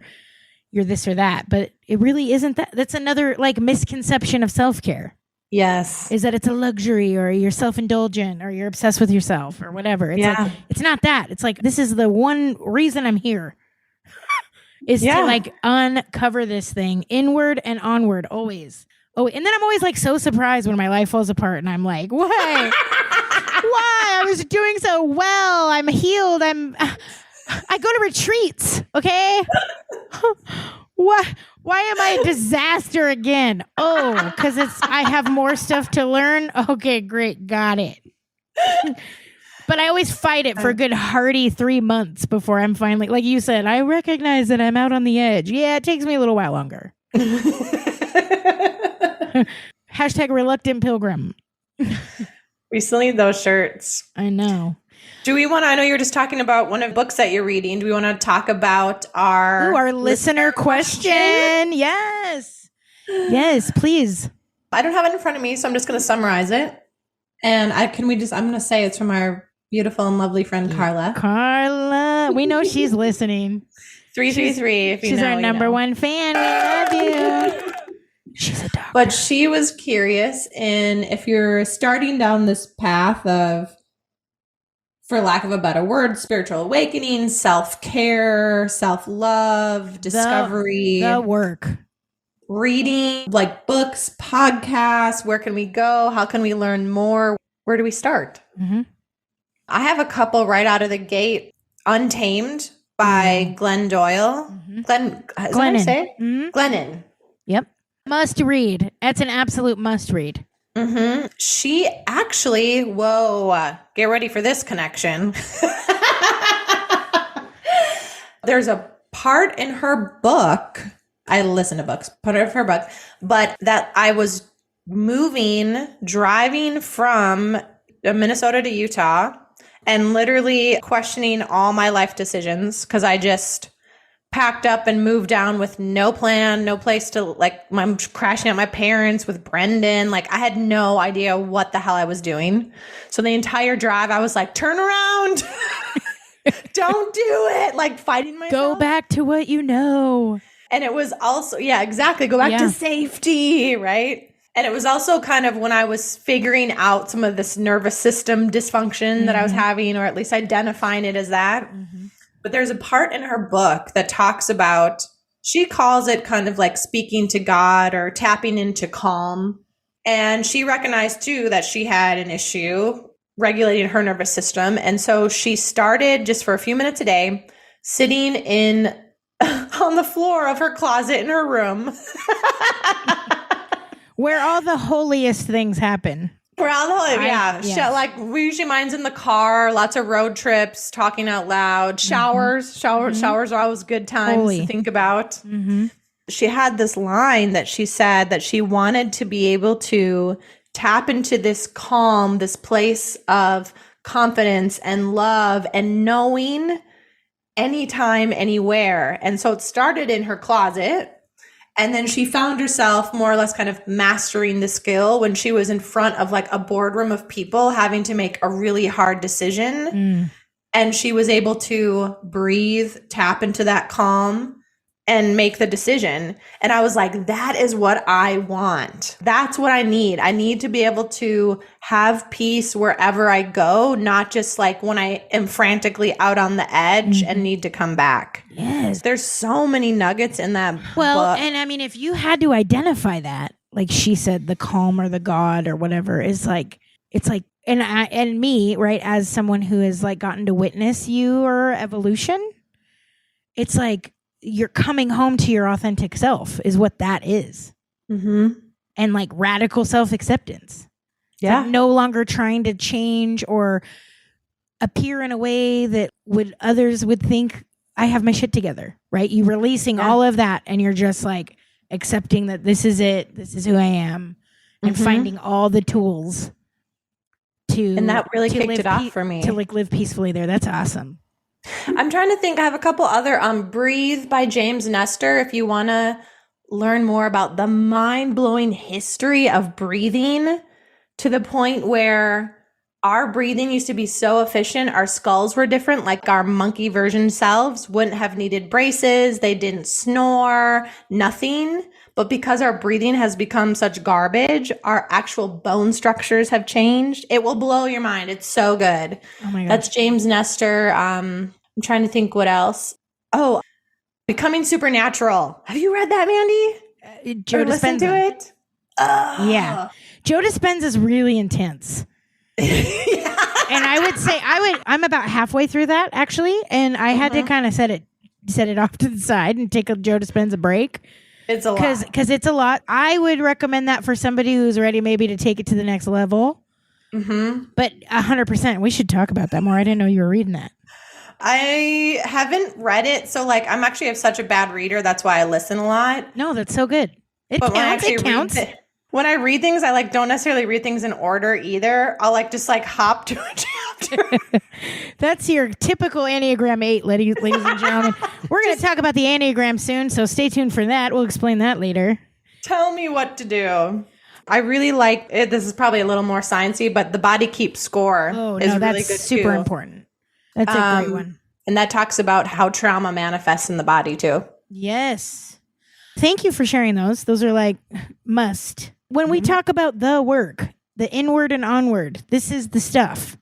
this or that. But it really isn't that. That's another like misconception of self-care. Yes. Is that it's a luxury, or you're self-indulgent, or you're obsessed with yourself, or whatever. It's like, it's not that. It's like, this is the one reason I'm here. Is to like uncover this thing inward and onward always. Oh, and then I'm always like so surprised when my life falls apart, and I'm like, why? Why? I was doing so well. I'm healed. I go to retreats. Okay. Why am I a disaster again? Oh, because I have more stuff to learn. Okay, great. Got it. But I always fight it for a good hearty 3 months before I'm finally, like you said, I recognize that I'm out on the edge. Yeah, it takes me a little while longer. Hashtag reluctant pilgrim. We still need those shirts. I know. Do we want to, I know you were just talking about one of the books that you're reading. Do we want to talk about our listener question? Yes. Yes, please. I don't have it in front of me, so I'm just going to summarize it. And I'm going to say it's from our beautiful and lovely friend, Carla. Carla. We know she's listening. 333. She's our number one fan. We love you. She's a dog But she was curious in if you're starting down this path of, for lack of a better word, spiritual awakening, self-care, self-love, discovery, the work, reading, like books, podcasts, where can we go? How can we learn more? Where do we start? Mm-hmm. I have a couple right out of the gate. Untamed by Glenn Doyle. Mm-hmm. Glennon. Glennon. Yep. Must read. That's an absolute must read. Mm-hmm. She actually, get ready for this connection. There's a part in her book, I listen to books, part of her book, but that I was driving from Minnesota to Utah and literally questioning all my life decisions because I just packed up and moved down with no plan, no place to, like, I'm crashing at my parents with Brendan. Like, I had no idea what the hell I was doing. So the entire drive, I was like, turn around. Don't do it. Like, fighting myself. Go back to what you know. And it was also, exactly. Go back to safety, right? And it was also kind of when I was figuring out some of this nervous system dysfunction that I was having, or at least identifying it as that. Mm-hmm. But there's a part in her book that talks about, she calls it kind of like speaking to God or tapping into calm. And she recognized too that she had an issue regulating her nervous system. And so she started just for a few minutes a day, sitting on the floor of her closet in her room. Where all the holiest things happen. Usually mine's in the car, lots of road trips, talking out loud, showers are always good times to think about. Mm-hmm. She had this line that she said that she wanted to be able to tap into this calm, this place of confidence and love and knowing anytime, anywhere. And so it started in her closet. And then she found herself more or less kind of mastering the skill when she was in front of like a boardroom of people having to make a really hard decision. And she was able to breathe, tap into that calm and make the decision. And I was like, that is what I want. That's what I need. I need to be able to have peace wherever I go, not just like when I am frantically out on the edge and need to come back. Yes. There's so many nuggets in that book. And I mean, if you had to identify that, like she said, the calm or the God or whatever, is like, it's like, and me, right, as someone who has like gotten to witness your evolution, it's like, you're coming home to your authentic self is what that is. Mm-hmm. And like radical self-acceptance. Yeah. Like no longer trying to change or appear in a way that others would think I have my shit together, right? You releasing all of that and you're just like accepting that this is it. This is who I am. And finding all the tools and that really kicked it off for me. To like live peacefully there. That's awesome. I'm trying to think. I have a couple other Breathe by James Nestor. If you want to learn more about the mind-blowing history of breathing, to the point where our breathing used to be so efficient, our skulls were different, like our monkey version selves wouldn't have needed braces, they didn't snore, nothing. But because our breathing has become such garbage, our actual bone structures have changed. It will blow your mind. It's so good. Oh my God. That's James Nestor. I'm trying to think what else. Oh, Becoming Supernatural. Have you read that, Mandi? Joe Dispenza. Listened to it? Yeah. Joe Dispenza is really intense. And I would say I'm about halfway through that actually. And I had to kind of set it off to the side and take a Joe Dispenza break. It's a lot. Because it's a lot. I would recommend that for somebody who's ready maybe to take it to the next level. Mm-hmm. But 100%, we should talk about that more. I didn't know you were reading that. I haven't read it. So like, I'm actually such a bad reader. That's why I listen a lot. No, that's so good. It counts. When I read things, I like don't necessarily read things in order either. I'll like just like hop to a chapter. That's your typical Enneagram 8, ladies and gentlemen. We're going to talk about the Enneagram soon, so stay tuned for that. We'll explain that later. Tell me what to do. I really like it. This is probably a little more sciencey, but the Body Keeps Score is really that's good super too. important. That's a great one. And that talks about how trauma manifests in the body too. Yes. Thank you for sharing those. Those are like must. When we talk about the work, the inward and onward, this is the stuff.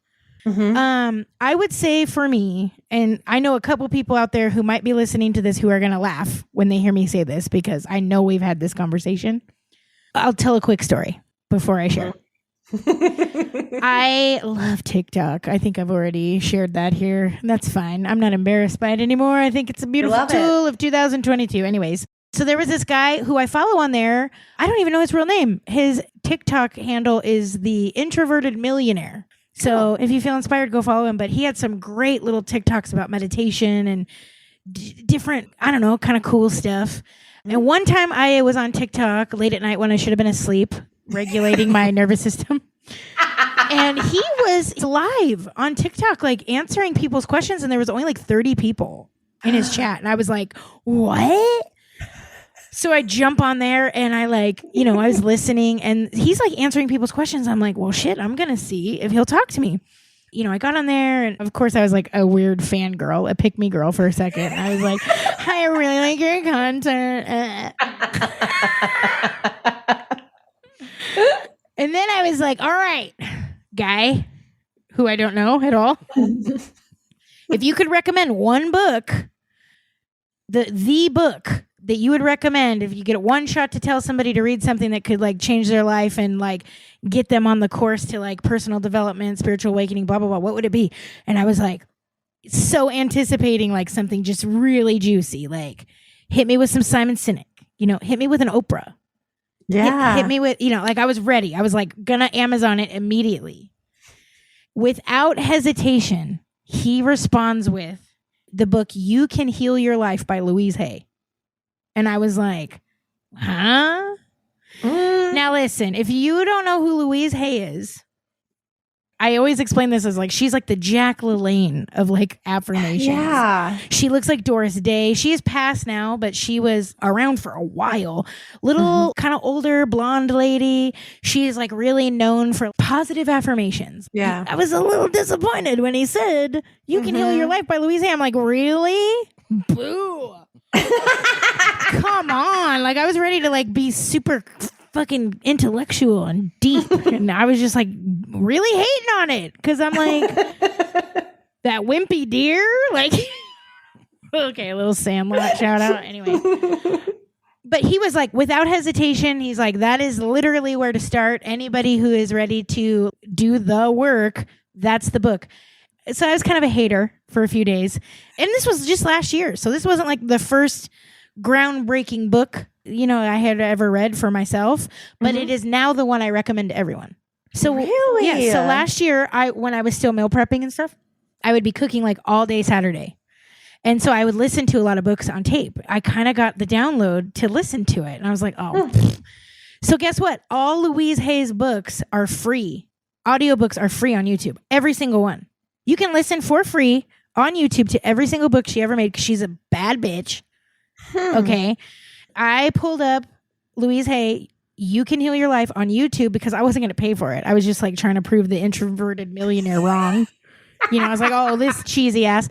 I would say for me, and I know a couple people out there who might be listening to this who are going to laugh when they hear me say this because I know we've had this conversation. I'll tell a quick story before I share. I love TikTok. I think I've already shared that here. That's fine. I'm not embarrassed by it anymore. I think it's a beautiful tool of 2022. Anyways, so there was this guy who I follow on there. I don't even know his real name. His TikTok handle is the Introverted Millionaire. So if you feel inspired, go follow him. But he had some great little TikToks about meditation and different, I don't know, kind of cool stuff. And one time I was on TikTok late at night when I should have been asleep, regulating my nervous system. And he was live on TikTok, like answering people's questions. And there was only like 30 people in his chat. And I was like, what? So I jump on there and I I was listening and he's like answering people's questions. I'm like, well, shit, I'm going to see if he'll talk to me. I got on there and of course I was like a weird fangirl, a pick me girl for a second. I was like, I really like your content. And then I was like, all right, guy, who I don't know at all. If you could recommend one book, the book that you would recommend if you get one shot to tell somebody to read something that could like change their life and like get them on the course to like personal development, spiritual awakening, blah, blah, blah, what would it be? And I was like so anticipating like something just really juicy, like hit me with some Simon Sinek, hit me with an Oprah. Yeah. Hit me with, like I was ready. I was like gonna Amazon it immediately. Without hesitation, he responds with the book You Can Heal Your Life by Louise Hay. And I was like, huh? Now listen, if you don't know who Louise Hay is, I always explain this as like, she's like the Jack LaLanne of like affirmations. Yeah. She looks like Doris Day. She is passed now, but she was around for a while. Little kind of older blonde lady. She is like really known for positive affirmations. Yeah. I was a little disappointed when he said, You Can Heal Your Life by Louise Hay. I'm like, really? Boo. Come on. Like I was ready to like be super fucking intellectual and deep. And I was just like really hating on it. Cause I'm like that wimpy deer. Like okay, a little Sandlot shout out. Anyway. But he was like, without hesitation, he's like, that is literally where to start. Anybody who is ready to do the work, that's the book. So I was kind of a hater for a few days. And this was just last year. So this wasn't like the first groundbreaking book, I had ever read for myself. But it is now the one I recommend to everyone. So really? Yeah. So last year, when I was still meal prepping and stuff, I would be cooking like all day Saturday. And so I would listen to a lot of books on tape. I kind of got the download to listen to it. And I was like, oh. So guess what? All Louise Hay's books are free. Audiobooks are free on YouTube. Every single one. You can listen for free on YouTube to every single book she ever made because she's a bad bitch. Okay. I pulled up Louise Hay, You Can Heal Your Life on YouTube because I wasn't going to pay for it. I was just like trying to prove the introverted millionaire wrong. I was like, oh, this cheesy ass.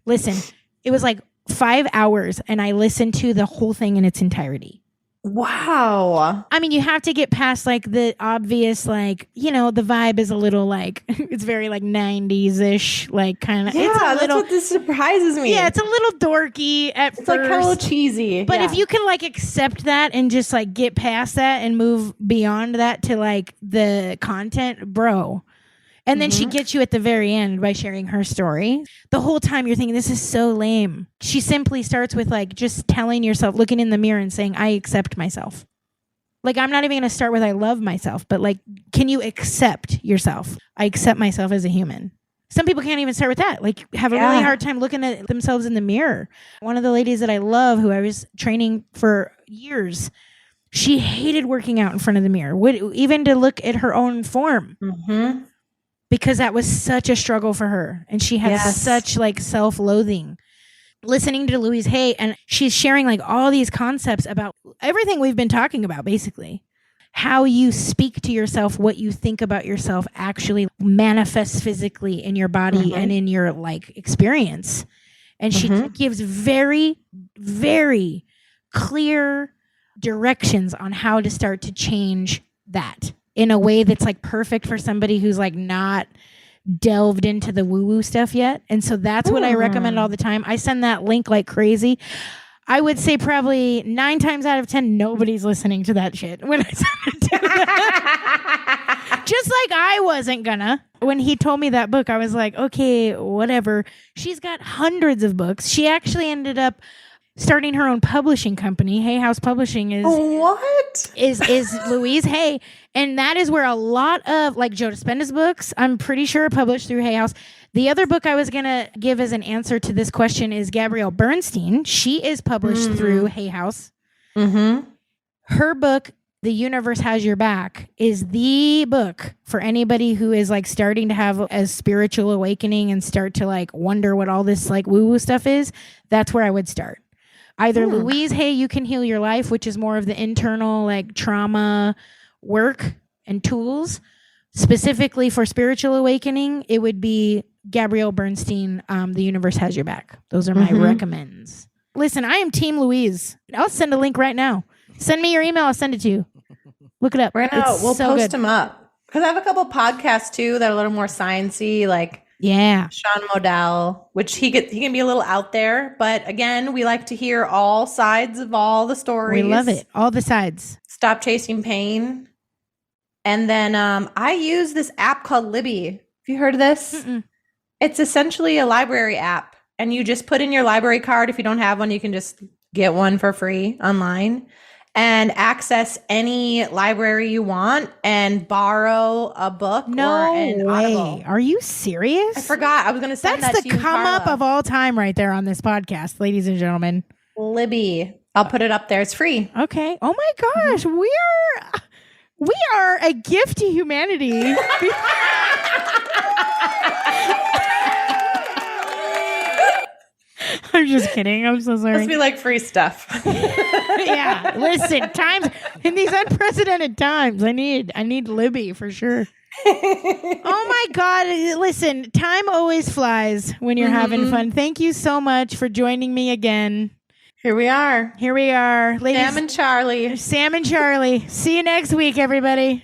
Listen, it was like 5 hours and I listened to the whole thing in its entirety. Wow. I mean, you have to get past like the obvious, like, the vibe is a little like, it's very like 90s-ish, like kind of. Yeah, it's that's what this surprises me. Yeah, it's a little dorky at first. It's like kind of a little cheesy. But if you can like accept that and just like get past that and move beyond that to like the content, bro. And then she gets you at the very end by sharing her story. The whole time you're thinking, this is so lame. She simply starts with like just telling yourself, looking in the mirror and saying, I accept myself. Like, I'm not even going to start with I love myself, but like, can you accept yourself? I accept myself as a human. Some people can't even start with that. Like, have a really hard time looking at themselves in the mirror. One of the ladies that I love, who I was training for years, she hated working out in front of the mirror, even to look at her own form. Because that was such a struggle for her. And she had such like self-loathing. Listening to Louise Hay, and she's sharing like all these concepts about everything we've been talking about, basically. How you speak to yourself, what you think about yourself actually manifests physically in your body and in your like experience. And she gives very, very clear directions on how to start to change that in a way that's like perfect for somebody who's like not delved into the woo-woo stuff yet. And so that's what I recommend all the time. I send that link like crazy. I would say probably 9 times out of 10, nobody's listening to that shit when I send it to them. Just like I wasn't gonna. When he told me that book, I was like, okay, whatever. She's got hundreds of books. She actually ended up starting her own publishing company. Hay House Publishing is Louise Hay, and that is where a lot of like Joe Dispenza's books, I'm pretty sure, are published through Hay House. The other book I was gonna give as an answer to this question is Gabrielle Bernstein. She is published through Hay House. Her book, The Universe Has Your Back, is the book for anybody who is like starting to have a spiritual awakening and start to like wonder what all this like woo-woo stuff is. That's where I would start. Either Louise Hay, You Can Heal Your Life, which is more of the internal like trauma work and tools. Specifically for spiritual awakening, it would be Gabrielle Bernstein, The Universe Has Your Back. Those are my recommends. Listen, I am Team Louise. I'll send a link right now. Send me your email. I'll send it to you. Look it up. We'll post them up. Because I have a couple podcasts too that are a little more sciencey, like Sean Modell, which he can be a little out there. But again, we like to hear all sides of all the stories. We love it. All the sides. Stop Chasing Pain. And then I use this app called Libby. Have you heard of this? It's essentially a library app. And you just put in your library card. If you don't have one, you can just get one for free online and access any library you want and borrow a book or an Audible. Are you serious? I forgot. I was going to send That's that to you. That's the come up of all time right there on this podcast, ladies and gentlemen. Libby. I'll put it up there. It's free. Okay. Oh my gosh. We are a gift to humanity. I'm just kidding. I'm so sorry. Must be like free stuff. Yeah. Listen, times in these unprecedented times, I need Libby for sure. Oh my God. Listen, time always flies when you're having fun. Thank you so much for joining me again. Here we are. Ladies. Sam and Charlie. See you next week, everybody.